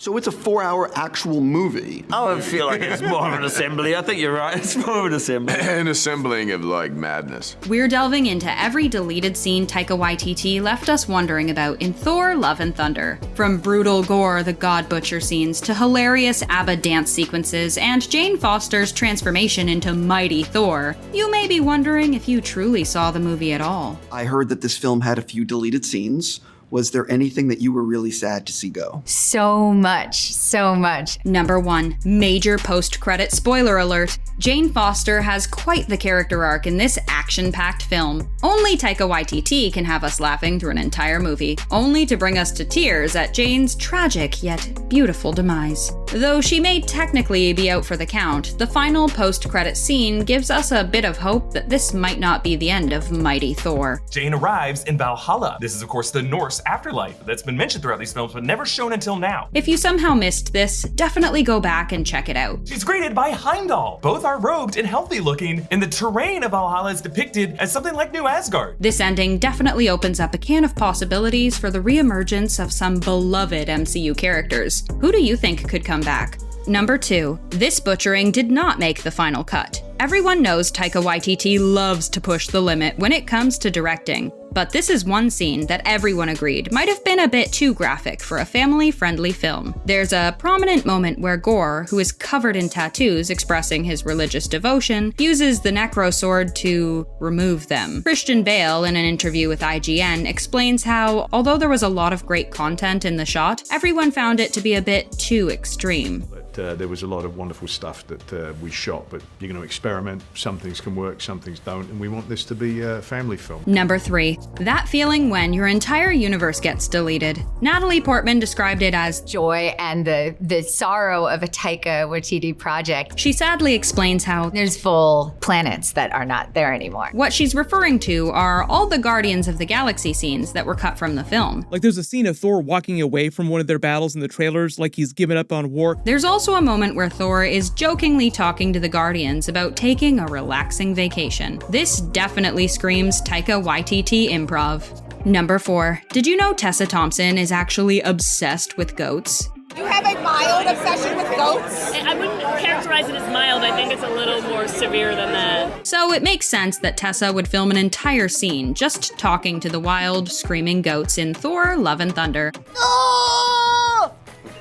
So it's a 4-hour actual movie. I would feel like it's more of an assembly. I think you're right. It's more of an assembly. An assembling of, like, madness. We're delving into every deleted scene Taika Waititi left us wondering about in Thor: Love and Thunder. From brutal Gorr, the God Butcher scenes, to hilarious ABBA dance sequences, and Jane Foster's transformation into Mighty Thor, you may be wondering if you truly saw the movie at all. I heard that this film had a few deleted scenes. Was there anything that you were really sad to see go? So much. Number 1, major post-credit spoiler alert. Jane Foster has quite the character arc in this action-packed film. Only Taika Waititi can have us laughing through an entire movie, only to bring us to tears at Jane's tragic yet beautiful demise. Though she may technically be out for the count, the final post-credit scene gives us a bit of hope that this might not be the end of Mighty Thor. Jane arrives in Valhalla. This is, of course, the Norse afterlife that's been mentioned throughout these films, but never shown until now. If you somehow missed this, definitely go back and check it out. She's greeted by Heimdall. Both are robed and healthy looking, and the terrain of Valhalla is depicted as something like New Asgard. This ending definitely opens up a can of possibilities for the re-emergence of some beloved MCU characters. Who do you think could come back? Number 2, this butchering did not make the final cut. Everyone knows Taika Waititi loves to push the limit when it comes to directing, but this is one scene that everyone agreed might have been a bit too graphic for a family-friendly film. There's a prominent moment where Gorr, who is covered in tattoos expressing his religious devotion, uses the necro sword to remove them. Christian Bale, in an interview with IGN, explains how, although there was a lot of great content in the shot, everyone found it to be a bit too extreme. There was a lot of wonderful stuff that we shot, but you're going to experiment. Some things can work, some things don't, and we want this to be a family film. Number 3, that feeling when your entire universe gets deleted. Natalie Portman described it as joy and the sorrow of a Taika Waititi project. She sadly explains how there's full planets that are not there anymore. What she's referring to are all the Guardians of the Galaxy scenes that were cut from the film. Like there's a scene of Thor walking away from one of their battles in the trailers like he's given up on war. There's also a moment where Thor is jokingly talking to the Guardians about taking a relaxing vacation. This definitely screams Taika Waititi improv. Number 4, did you know Tessa Thompson is actually obsessed with goats? You have a mild obsession with goats? I wouldn't characterize it as mild. I think it's a little more severe than that. So it makes sense that Tessa would film an entire scene just talking to the wild, screaming goats in Thor: Love and Thunder. Oh!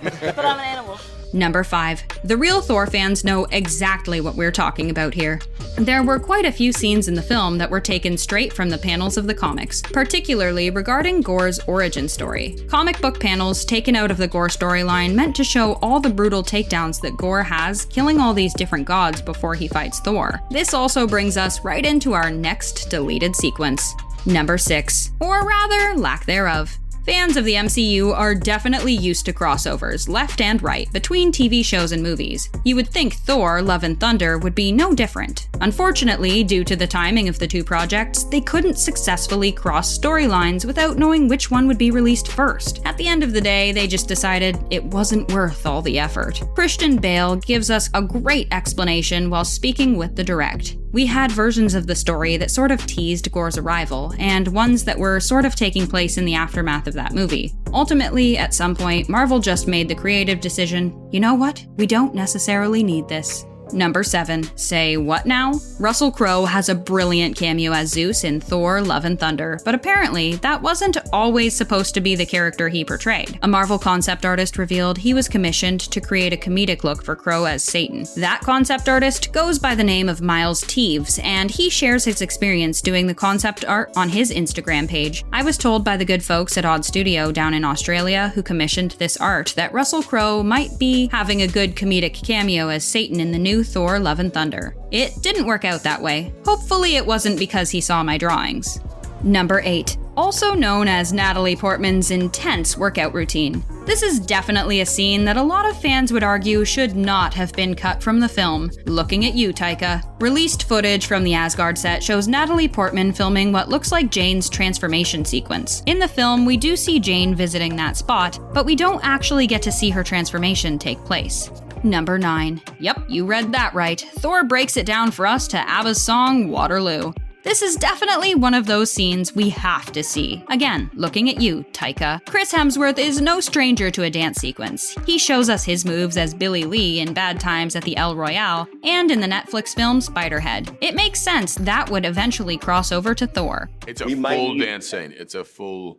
But I'm an animal. Number 5. The real Thor fans know exactly what we're talking about here. There were quite a few scenes in the film that were taken straight from the panels of the comics, particularly regarding Gorr's origin story. Comic book panels taken out of the Gorr storyline meant to show all the brutal takedowns that Gorr has, killing all these different gods before he fights Thor. This also brings us right into our next deleted sequence. Number 6. Or rather, lack thereof. Fans of the MCU are definitely used to crossovers, left and right, between TV shows and movies. You would think Thor: Love and Thunder would be no different. Unfortunately, due to the timing of the two projects, they couldn't successfully cross storylines without knowing which one would be released first. At the end of the day, they just decided it wasn't worth all the effort. Christian Bale gives us a great explanation while speaking with the direct. We had versions of the story that sort of teased Gorr's arrival, and ones that were sort of taking place in the aftermath of that movie. Ultimately, at some point, Marvel just made the creative decision, you know what? We don't necessarily need this. Number 7. Say what now? Russell Crowe has a brilliant cameo as Zeus in Thor: Love and Thunder, but apparently that wasn't always supposed to be the character he portrayed. A Marvel concept artist revealed he was commissioned to create a comedic look for Crowe as Satan. That concept artist goes by the name of Miles Teeves, and he shares his experience doing the concept art on his Instagram page. I was told by the good folks at Odd Studio down in Australia who commissioned this art that Russell Crowe might be having a good comedic cameo as Satan in the new Thor: Love and Thunder. It didn't work out that way. Hopefully it wasn't because he saw my drawings. Number 8. Also known as Natalie Portman's intense workout routine. This is definitely a scene that a lot of fans would argue should not have been cut from the film. Looking at you, Taika. Released footage from the Asgard set shows Natalie Portman filming what looks like Jane's transformation sequence. In the film, we do see Jane visiting that spot, but we don't actually get to see her transformation take place. Number 9. Yep, you read that right. Thor breaks it down for us to ABBA's song Waterloo. This is definitely one of those scenes we have to see. Again, looking at you, Taika. Chris Hemsworth is no stranger to a dance sequence. He shows us his moves as Billy Lee in Bad Times at the El Royale and in the Netflix film Spiderhead. It makes sense that would eventually cross over to Thor. It's a full dance scene. It's a full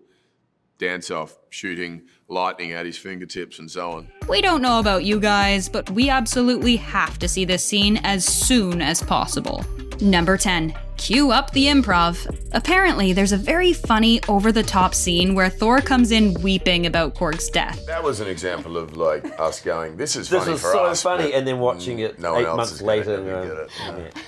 dance-off, shooting lightning at his fingertips and so on. We don't know about you guys, but we absolutely have to see this scene as soon as possible. Number 10. Cue up the improv. Apparently, there's a very funny, over-the-top scene where Thor comes in weeping about Korg's death. That was an example of like us going, this is funny This was for so us. funny, but and then watching it no one 8 else months is gonna later. ever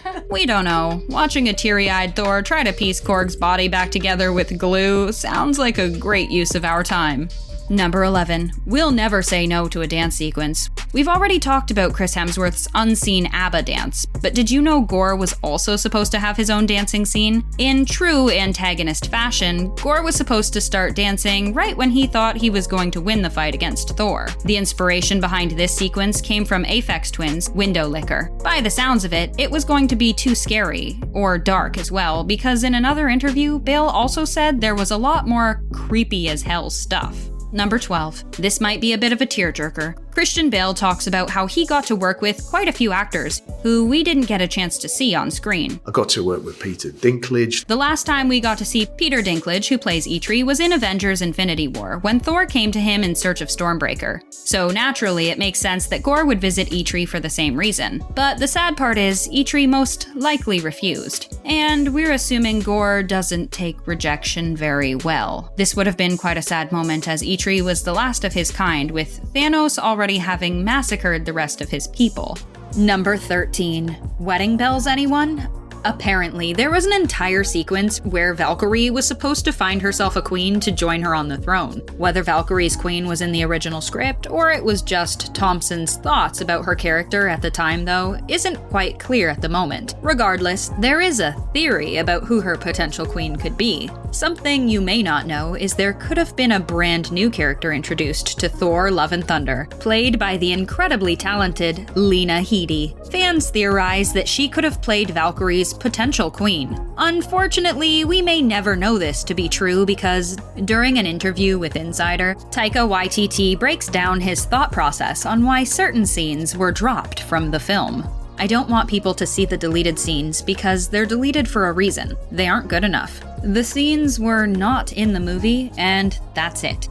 get it. We don't know. Watching a teary-eyed Thor try to piece Korg's body back together with glue sounds like a great use of our time. Number 11. We'll never say no to a dance sequence. We've already talked about Chris Hemsworth's unseen ABBA dance, but did you know Gorr was also supposed to have his own dancing scene? In true antagonist fashion, Gorr was supposed to start dancing right when he thought he was going to win the fight against Thor. The inspiration behind this sequence came from Aphex Twins' Window Licker. By the sounds of it, it was going to be too scary, or dark as well, because in another interview, Bale also said there was a lot more creepy as hell stuff. Number 12. This might be a bit of a tearjerker. Christian Bale talks about how he got to work with quite a few actors who we didn't get a chance to see on screen. I got to work with Peter Dinklage. The last time we got to see Peter Dinklage, who plays Eitri, was in Avengers Infinity War, when Thor came to him in search of Stormbreaker. So naturally, it makes sense that Gorr would visit Eitri for the same reason. But the sad part is, Eitri most likely refused. And we're assuming Gorr doesn't take rejection very well. This would have been quite a sad moment, as Eitri was the last of his kind, with Thanos already having massacred the rest of his people. Number 13. Wedding bells, anyone? Apparently, there was an entire sequence where Valkyrie was supposed to find herself a queen to join her on the throne. Whether Valkyrie's queen was in the original script, or it was just Thompson's thoughts about her character at the time, though, isn't quite clear at the moment. Regardless, there is a theory about who her potential queen could be. Something you may not know is there could have been a brand new character introduced to Thor: Love and Thunder, played by the incredibly talented Lena Headey. Fans theorize that she could have played Valkyrie's potential queen. Unfortunately, we may never know this to be true because during an interview with Insider, Taika Waititi breaks down his thought process on why certain scenes were dropped from the film. I don't want people to see the deleted scenes because they're deleted for a reason. They aren't good enough. The scenes were not in the movie, and that's it.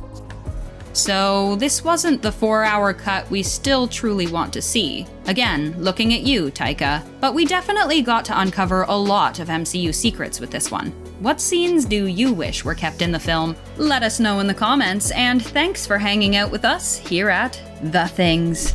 So this wasn't the 4-hour cut we still truly want to see. Again, looking at you, Taika. But we definitely got to uncover a lot of MCU secrets with this one. What scenes do you wish were kept in the film? Let us know in the comments, and thanks for hanging out with us here at The Things.